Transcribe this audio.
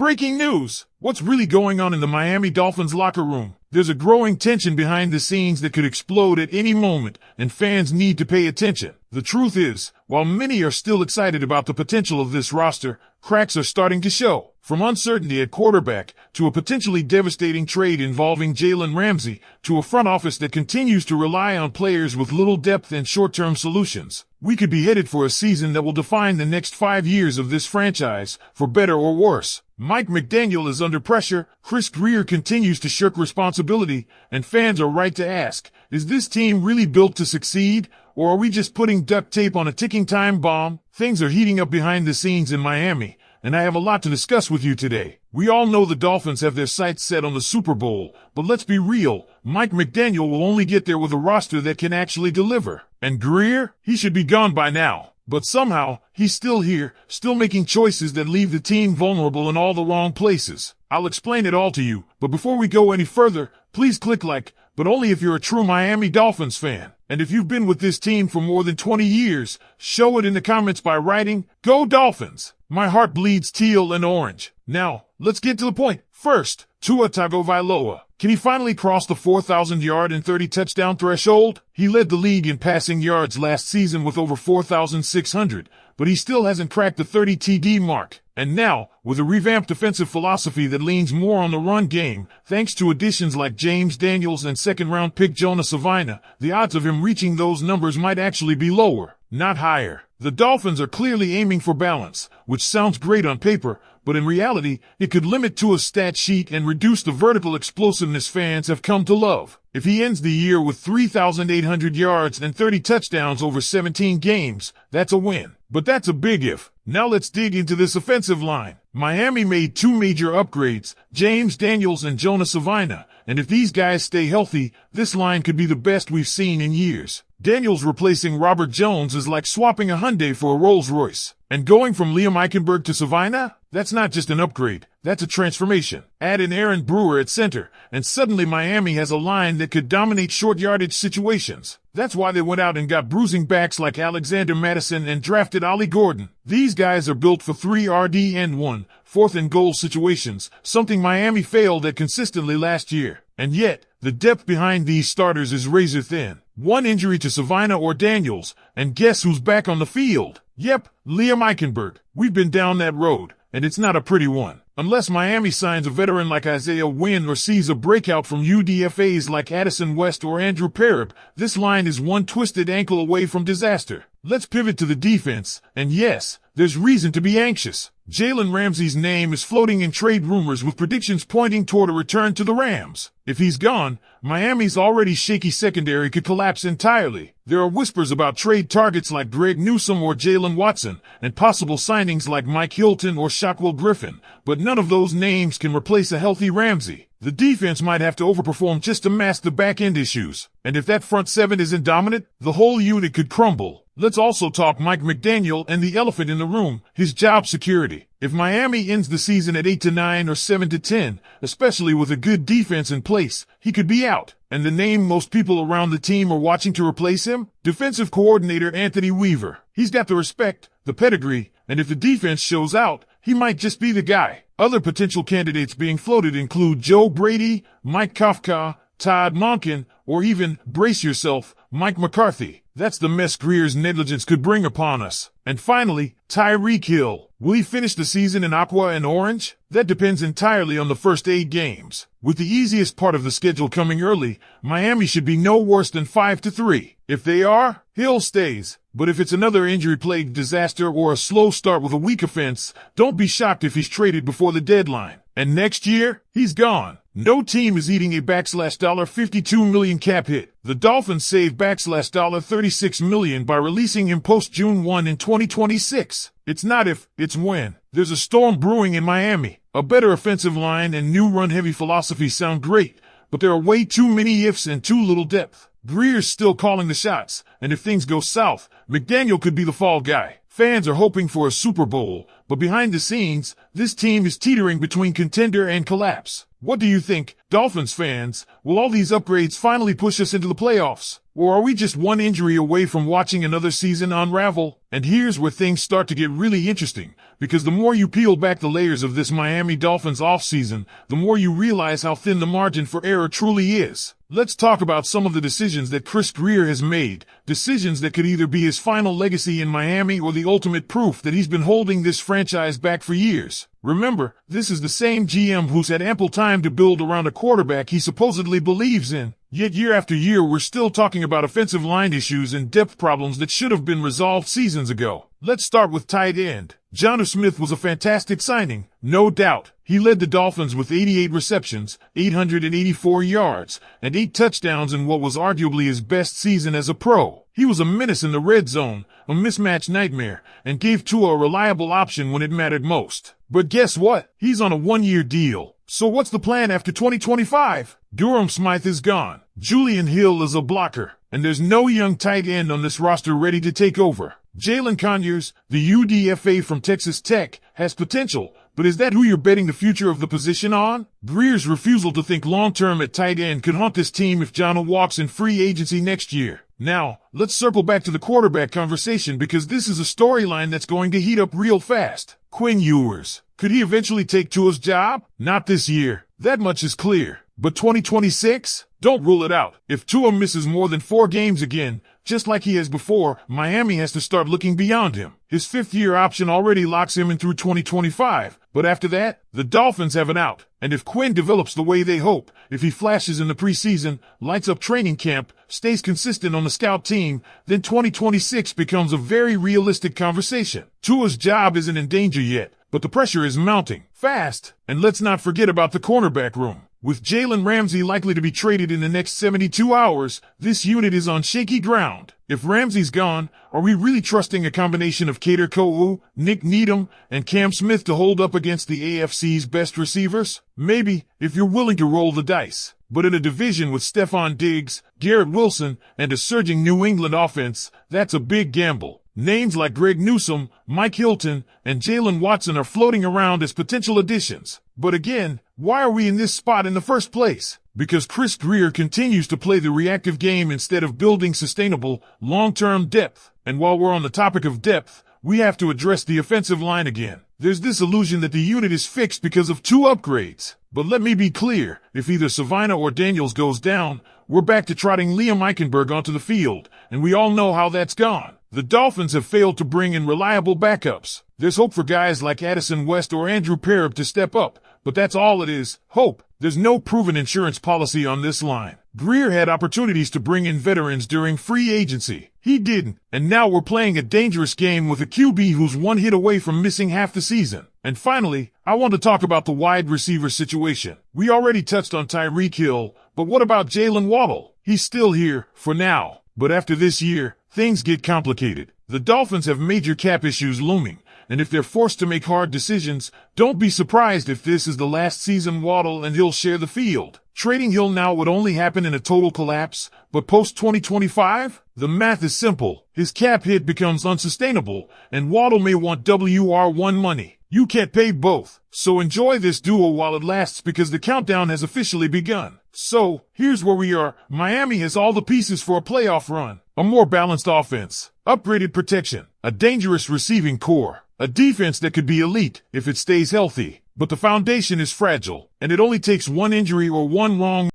Breaking news! What's really going on in the Miami Dolphins locker room? There's a growing tension behind the scenes that could explode at any moment, and fans need to pay attention. The truth is, while many are still excited about the potential of this roster, cracks are starting to show. From uncertainty at quarterback, to a potentially devastating trade involving Jaylen Ramsay, to a front office that continues to rely on players with little depth and short-term solutions. We could be headed for a season that will define the next 5 years of this franchise, for better or worse. Mike McDaniel is under pressure, Chris Grier continues to shirk responsibility, and fans are right to ask, is this team really built to succeed, or are we just putting duct tape on a ticking time bomb? Things are heating up behind the scenes in Miami, and I have a lot to discuss with you today. We all know the Dolphins have their sights set on the Super Bowl, but let's be real, Mike McDaniel will only get there with a roster that can actually deliver. And Grier? He should be gone by now. But somehow, he's still here, still making choices that leave the team vulnerable in all the wrong places. I'll explain it all to you, but before we go any further, please click like, but only if you're a true Miami Dolphins fan. And if you've been with this team for more than 20 years, show it in the comments by writing, "Go Dolphins!" My heart bleeds teal and orange. Now, let's get to the point. First, Tua Tagovailoa. Can he finally cross the 4,000-yard and 30-touchdown threshold? He led the league in passing yards last season with over 4,600, but he still hasn't cracked the 30 TD mark. And now, with a revamped defensive philosophy that leans more on the run game, thanks to additions like James Daniels and second-round pick Jonah Savina, the odds of him reaching those numbers might actually be lower, not higher. The Dolphins are clearly aiming for balance, which sounds great on paper, but in reality, it could limit Tua's stat sheet and reduce the vertical explosiveness fans have come to love. If he ends the year with 3,800 yards and 30 touchdowns over 17 games, that's a win. But that's a big if. Now let's dig into this offensive line. Miami made 2 major upgrades, James Daniels and Jonah Savina, and if these guys stay healthy, this line could be the best we've seen in years. Daniels replacing Robert Jones is like swapping a Hyundai for a Rolls-Royce. And going from Liam Eichenberg to Savina? That's not just an upgrade, that's a transformation. Add in Aaron Brewer at center, and suddenly Miami has a line that could dominate short yardage situations. That's why they went out and got bruising backs like Alexander Madison and drafted Ollie Gordon. These guys are built for 3 RD and 1, 4th and goal situations, something Miami failed at consistently last year. And yet, the depth behind these starters is razor thin. One injury to Savina or Daniels, and guess who's back on the field? Yep, Liam Eichenberg. We've been down that road, and it's not a pretty one. Unless Miami signs a veteran like Isaiah Wynn or sees a breakout from UDFAs like Addison West or Andrew Parab, this line is one twisted ankle away from disaster. Let's pivot to the defense, and yes, there's reason to be anxious. Jaylen Ramsay's name is floating in trade rumors with predictions pointing toward a return to the Rams. If he's gone, Miami's already shaky secondary could collapse entirely. There are whispers about trade targets like Greg Newsome or Jalen Watson, and possible signings like Mike Hilton or Shackwell Griffin, but none of those names can replace a healthy Ramsay. The defense might have to overperform just to mask the back-end issues. And if that front seven isn't dominant, the whole unit could crumble. Let's also talk Mike McDaniel and the elephant in the room, his job security. If Miami ends the season at 8-9 or 7-10, especially with a good defense in place, he could be out. And the name most people around the team are watching to replace him? Defensive coordinator Anthony Weaver. He's got the respect, the pedigree, and if the defense shows out, he might just be the guy. Other potential candidates being floated include Joe Brady, Mike Kafka, Todd Monken, or even, brace yourself, Mike McCarthy. That's the mess Grier's negligence could bring upon us. And finally, Tyreek Hill. Will he finish the season in aqua and orange? That depends entirely on the first 8 games. With the easiest part of the schedule coming early, Miami should be no worse than 5-3. If they are, Hill stays. But if it's another injury-plagued disaster or a slow start with a weak offense, don't be shocked if he's traded before the deadline. And next year, he's gone. No team is eating a $52 million cap hit. The Dolphins saved $36 million by releasing him post-June 1 in 2026. It's not if, it's when. There's a storm brewing in Miami. A better offensive line and new run-heavy philosophy sound great, but there are way too many ifs and too little depth. Grier's still calling the shots, and if things go south, McDaniel could be the fall guy. Fans are hoping for a Super Bowl, but behind the scenes, this team is teetering between contender and collapse. What do you think, Dolphins fans? Will all these upgrades finally push us into the playoffs? Or are we just one injury away from watching another season unravel? And here's where things start to get really interesting, because the more you peel back the layers of this Miami Dolphins offseason, the more you realize how thin the margin for error truly is. Let's talk about some of the decisions that Chris Grier has made, decisions that could either be his final legacy in Miami or the ultimate proof that he's been holding this franchise back for years. Remember, this is the same GM who's had ample time to build around a quarterback he supposedly believes in. Yet year after year, we're still talking about offensive line issues and depth problems that should have been resolved seasons ago. Let's start with tight end. Jer Smith was a fantastic signing, no doubt. He led the Dolphins with 88 receptions, 884 yards, and 8 touchdowns in what was arguably his best season as a pro. He was a menace in the red zone, a mismatch nightmare, and gave Tua a reliable option when it mattered most. But guess what? He's on a one-year deal. So what's the plan after 2025? Durham Smythe is gone. Julian Hill is a blocker, and there's no young tight end on this roster ready to take over. Jalen Conyers, the UDFA from Texas Tech, has potential, but is that who you're betting the future of the position on? Grier's refusal to think long-term at tight end could haunt this team if Jono walks in free agency next year. Now, let's circle back to the quarterback conversation, because this is a storyline that's going to heat up real fast. Quinn Ewers. Could he eventually take Tua's job? Not this year. That much is clear. But 2026? Don't rule it out. If Tua misses more than 4 games again, just like he has before, Miami has to start looking beyond him. His 5th-year option already locks him in through 2025. But after that, the Dolphins have an out. And if Quinn develops the way they hope, if he flashes in the preseason, lights up training camp, stays consistent on the scout team, then 2026 becomes a very realistic conversation. Tua's job isn't in danger yet, but the pressure is mounting fast. And let's not forget about the cornerback room. With Jaylen Ramsay likely to be traded in the next 72 hours, this unit is on shaky ground. If Ramsay's gone, are we really trusting a combination of Kader Kohou, Nick Needham, and Cam Smith to hold up against the AFC's best receivers? Maybe, if you're willing to roll the dice. But in a division with Stephon Diggs, Garrett Wilson, and a surging New England offense, that's a big gamble. Names like Greg Newsome, Mike Hilton, and Jalen Watson are floating around as potential additions. But again, why are we in this spot in the first place? Because Chris Grier continues to play the reactive game instead of building sustainable, long-term depth. And while we're on the topic of depth, we have to address the offensive line again. There's this illusion that the unit is fixed because of 2 upgrades. But let me be clear, if either Savannah or Daniels goes down, we're back to trotting Liam Eichenberg onto the field, and we all know how that's gone. The Dolphins have failed to bring in reliable backups. There's hope for guys like Addison West or Andrew Pereb to step up, but that's all it is, hope. There's no proven insurance policy on this line. Grier had opportunities to bring in veterans during free agency. He didn't, and now we're playing a dangerous game with a QB who's 1 hit away from missing half the season. And finally, I want to talk about the wide receiver situation. We already touched on Tyreek Hill, but what about Jalen Waddle? He's still here, for now. But after this year, things get complicated. The Dolphins have major cap issues looming, and if they're forced to make hard decisions, don't be surprised if this is the last season Waddle and Hill share the field. Trading Hill now would only happen in a total collapse, but post-2025? The math is simple. His cap hit becomes unsustainable, and Waddle may want WR1 money. You can't pay both, so enjoy this duo while it lasts, because the countdown has officially begun. So, here's where we are. Miami has all the pieces for a playoff run. A more balanced offense, upgraded protection, a dangerous receiving core, a defense that could be elite if it stays healthy. But the foundation is fragile, and it only takes one injury or one wrong